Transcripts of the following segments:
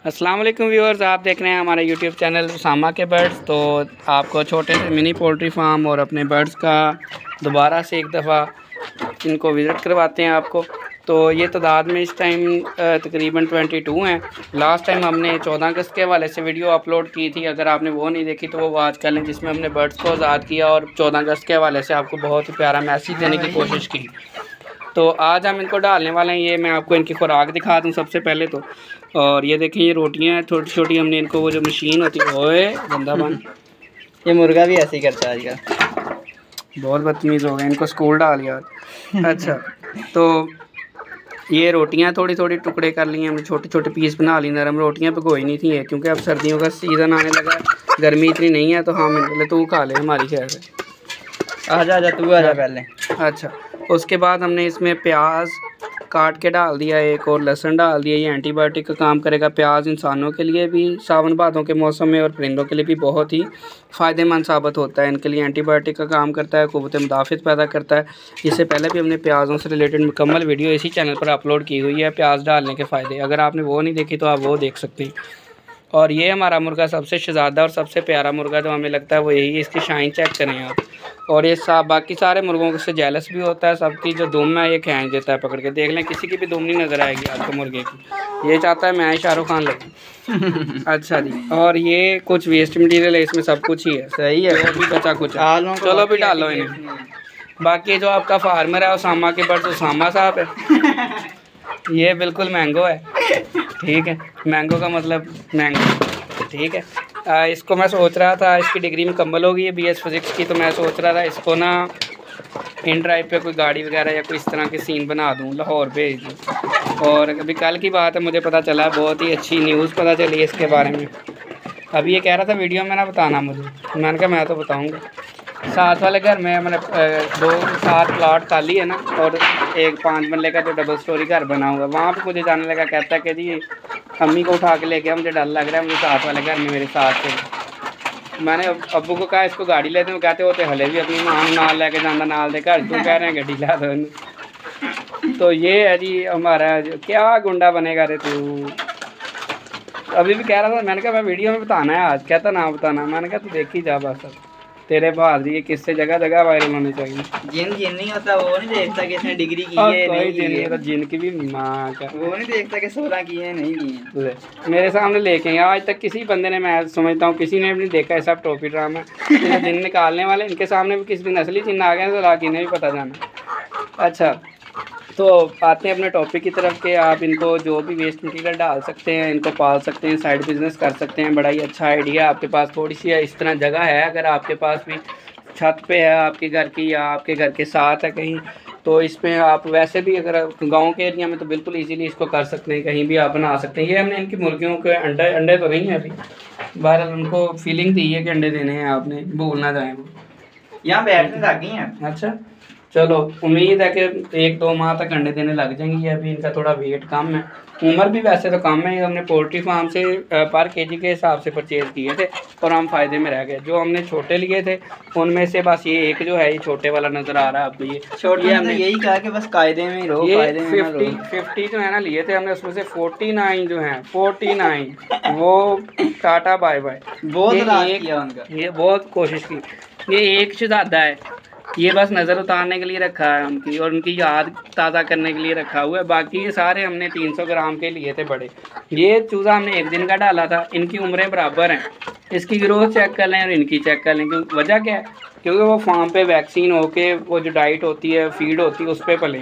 अस्सलाम वालेकुम व्यूअर्स, आप देख रहे हैं हमारे यूट्यूब चैनल उसामा के बर्ड्स। तो आपको छोटे से मिनी पोल्ट्री फार्म और अपने बर्ड्स का दोबारा से एक दफ़ा इनको विज़िट करवाते हैं आपको। तो ये तादाद में इस टाइम तकरीबन 22 हैं। लास्ट टाइम हमने 14 अगस्त के हवाले से वीडियो अपलोड की थी, अगर आपने वो नहीं देखी तो वो वॉच कर लें, जिसमें हमने बर्ड्स को आज़ाद किया और 14 अगस्त के हवाले से आपको बहुत ही प्यारा मैसेज देने की कोशिश की। तो आज हम इनको डालने वाले हैं। ये मैं आपको इनकी खुराक दिखा दूँ सबसे पहले तो। और ये देखें, ये रोटियां हैं छोटी छोटी, हमने इनको वो जो मशीन होती है, ओए गंदा बन, ये मुर्गा भी ऐसे ही करता है आजकल। बहुत बदतमीज़ हो गए, इनको स्कूल डाल यार। अच्छा, तो ये रोटियां थोड़ी थोड़ी टुकड़े कर लिए हमने, छोटे छोटे पीस बना ली। नरम रोटियां भिगोई नहीं थी क्योंकि अब सर्दियों का सीज़न आने लगा, गर्मी इतनी नहीं है। तो हाँ, मिले तू खा ले हमारी खैर से। आजा आजा तू आजा पहले। अच्छा, उसके बाद हमने इसमें प्याज काट के डाल दिया, एक और लहसुन डाल दिया। ये एंटीबायोटिक का काम करेगा। प्याज इंसानों के लिए भी सावन भादों के मौसम में और परिंदों के लिए भी बहुत ही फ़ायदेमंद साबित होता है। इनके लिए एंटीबायोटिक का काम करता है, क़ुव्वत मुदाफ़ित पैदा करता है। इससे पहले भी हमने प्याज़ों से रिलेटेड मुकम्मल वीडियो इसी चैनल पर अपलोड की हुई है, प्याज डालने के फ़ायदे। अगर आपने वो नहीं देखी तो आप वो देख सकते हैं। और ये हमारा मुर्गा सबसे शहज़ादा और सबसे प्यारा मुर्गा जो हमें लगता है वो यही है। इसकी शाइन चेक करें आप। और ये बाकी सारे मुर्गों से जेलस भी होता है। सबकी जो दुम है ये खींच देता है पकड़ के, देख लें किसी की भी दुम नहीं नज़र आएगी आपको मुर्गे की। ये चाहता है मैं शाहरुख खान लगूँ। अच्छा जी, और ये कुछ वेस्ट मटीरियल है, इसमें सब कुछ ही है। सही है, जो भी बचा कुछ है, चलो भी डालो इन्हें। बाकी जो आपका फार्मर है उसामा के बर्ड्स, उसामा साहब है। ये बिल्कुल मैंगो है, ठीक है, मैंगो का मतलब मैंगो, ठीक है। इसको मैं सोच रहा था, इसकी डिग्री मुकम्मल होगी BS फिज़िक्स की, तो मैं सोच रहा था इसको ना इन ड्राइव पे कोई गाड़ी वगैरह या कोई इस तरह के सीन बना दूँ, लाहौर भेज दूँ। और अभी कल की बात है, मुझे पता चला, बहुत ही अच्छी न्यूज़ पता चली इसके बारे में। अभी ये कह रहा था वीडियो में ना बताना मुझे, मैंने कहा मैं तो बताऊँगा। साथ वाले घर में मैंने 2-7 प्लाट खाली है ना, और एक 5 मरले का जो डबल स्टोरी घर बना हुआ है, वहाँ पे मुझे जाने लगा, कहता है कि जी अम्मी को उठा के लेके मुझे डर लग रहा है, मुझे साथ वाले घर में मेरे साथ थे। मैंने अब्बू को कहा इसको गाड़ी लेते हैं, कहते होते हले भी अपनी मां नाल लेके जाना नाल दे घर, क्यों कह रहे हैं गाड़ी ला दो। तो ये है जी हमारा, क्या गुंडा बनेगा रे तू। अभी भी कह रहा था, मैंने कहा मैं वीडियो में बताना है आज, कहता ना बताना। मैंने कहा तू देखी जा बस, तेरे भाई ये किससे जगह जगह वायरल होने चाहिए। जिन नहीं होता वो नहीं देखता कि इसने डिग्री की है नहीं की है। जिन की भी माँ का वो नहीं देखता कि 16 की है नहीं की है। मेरे सामने लेके आए, आज तक किसी बंदे ने, मैं समझता हूँ किसी ने भी नहीं देखा है, सब टोपी ड्रामा। जिन निकालने वाले इनके सामने भी किसी दिन असली जिन आ गए तो लाके इन्हें भी पता जाना। अच्छा, तो आते हैं अपने टॉपिक की तरफ के। आप इनको जो भी वेस्ट मटीरियल डाल सकते हैं, इनको पाल सकते हैं, साइड बिजनेस कर सकते हैं। बड़ा ही अच्छा आइडिया। आपके पास थोड़ी सी इस तरह जगह है, अगर आपके पास भी छत पे है आपके घर की, या आपके घर के साथ है कहीं, तो इसमें आप वैसे भी अगर गांव के एरिया में तो बिल्कुल इजीली इसको कर सकते हैं, कहीं भी आप बना सकते हैं। ये हमने इनकी मुर्गियों के अंडे तो नहीं है अभी, बहरहाल उनको फीलिंग दी है कि अंडे देने हैं, आपने भूल ना जाए। वो यहाँ बैठने लग गई हैं। अच्छा, चलो उम्मीद है कि 1-2 माह तक अंडे देने लग जाएंगी। अभी इनका थोड़ा वेट कम है, उम्र भी वैसे तो कम है। हमने पोल्ट्री फार्म से पर केजी के हिसाब से परचेज़ किए थे और हम फ़ायदे में रह गए। जो हमने छोटे लिए थे उनमें से बस ये एक जो है, ये छोटे वाला नज़र आ रहा है आपको। ये छोटे हमने यही कहा कि बस कायदे में रहो, ये कायदे में 50 जो है ना लिए थे हमने, उसमें से 49 जो हैं, 49 वो टाटा बाय बाय। ये बहुत कोशिश की। ये एक शहज़ादा है, ये बस नज़र उतारने के लिए रखा है उनकी, और उनकी याद ताज़ा करने के लिए रखा हुआ है। बाकी ये सारे हमने 300 ग्राम के लिए थे बड़े। ये चूज़ा हमने 1 दिन का डाला था। इनकी उम्रें बराबर हैं। इसकी ग्रोथ चेक कर लें और इनकी चेक कर लें। क्योंकि वजह क्या है, क्योंकि वो फार्म पे वैक्सीन होके वो जो डाइट होती है, फीड होती है, उस पर पले।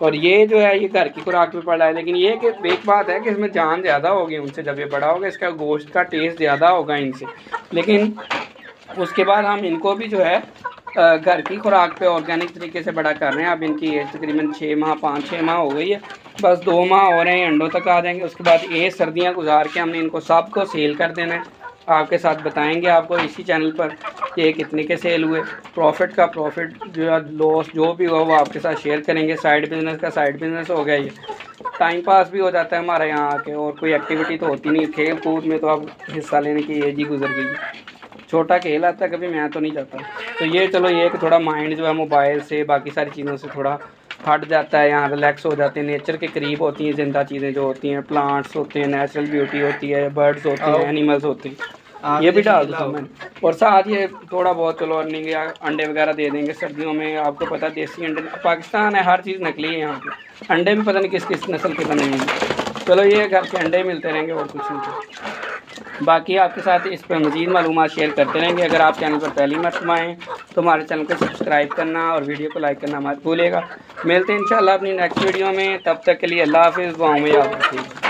और ये जो है ये घर की खुराक पे पड़ा है। लेकिन ये कि एक बात है कि इसमें जान ज़्यादा होगी उनसे, जब ये बड़ा होगा इसका गोश्त का टेस्ट ज़्यादा होगा इनसे। लेकिन उसके बाद हम इनको भी जो है घर की खुराक पे ऑर्गेनिक तरीके से बड़ा कर रहे हैं। अब इनकी एज तकरीबन 6 माह 5-6 माह हो गई है, बस 2 माह हो रहे हैं, अंडों तक आ जाएंगे। उसके बाद ये सर्दियां गुजार के हमने इनको सबको सेल कर देना है। आपके साथ बताएंगे आपको इसी चैनल पर कि ये कितने के सेल हुए, प्रॉफिट जो है लॉस जो भी हुआ वो आपके साथ शेयर करेंगे। साइड बिजनेस का साइड बिजनेस हो गया, ये टाइम पास भी हो जाता है हमारा यहाँ आके, और कोई एक्टिविटी तो होती नहीं। खेल कूद में तो अब हिस्सा लेने की एज ही गुजर गई। छोटा खेल आता है, कभी मैं तो नहीं जाता। तो ये चलो, ये कि थोड़ा माइंड जो है मोबाइल से बाकी सारी चीज़ों से थोड़ा हट जाता है, यहाँ रिलैक्स हो जाते हैं, नेचर के करीब होती हैं ज़िंदा चीज़ें जो होती हैं, प्लांट्स होते हैं, नेचुरल ब्यूटी होती है, बर्ड्स होते हैं, एनिमल्स होते हैं, ये भी डाल दूँ मैंने। और साथ ये थोड़ा बहुत चलो अर्निंग या अंडे वगैरह दे देंगे सर्दियों में। आपको पता देसी अंडे पाकिस्तान है, हर चीज़ नकली है यहाँ पे, अंडे भी पता नहीं किस किस नस्ल के बने हैं। चलो ये घर के अंडे मिलते रहेंगे और कुछ नहीं। बाकी आपके साथ इस पर मज़ीद मालूमात शेयर करते रहेंगे। अगर आप चैनल पर पहली मरतबा आएँ तो हमारे चैनल को सब्सक्राइब करना और वीडियो को लाइक करना मत भूलिएगा। मिलते हैं इंशाल्लाह अपनी नेक्स्ट वीडियो में, तब तक के लिए अल्लाह हाफ़िज़, दुआओं में याद रखिएगा।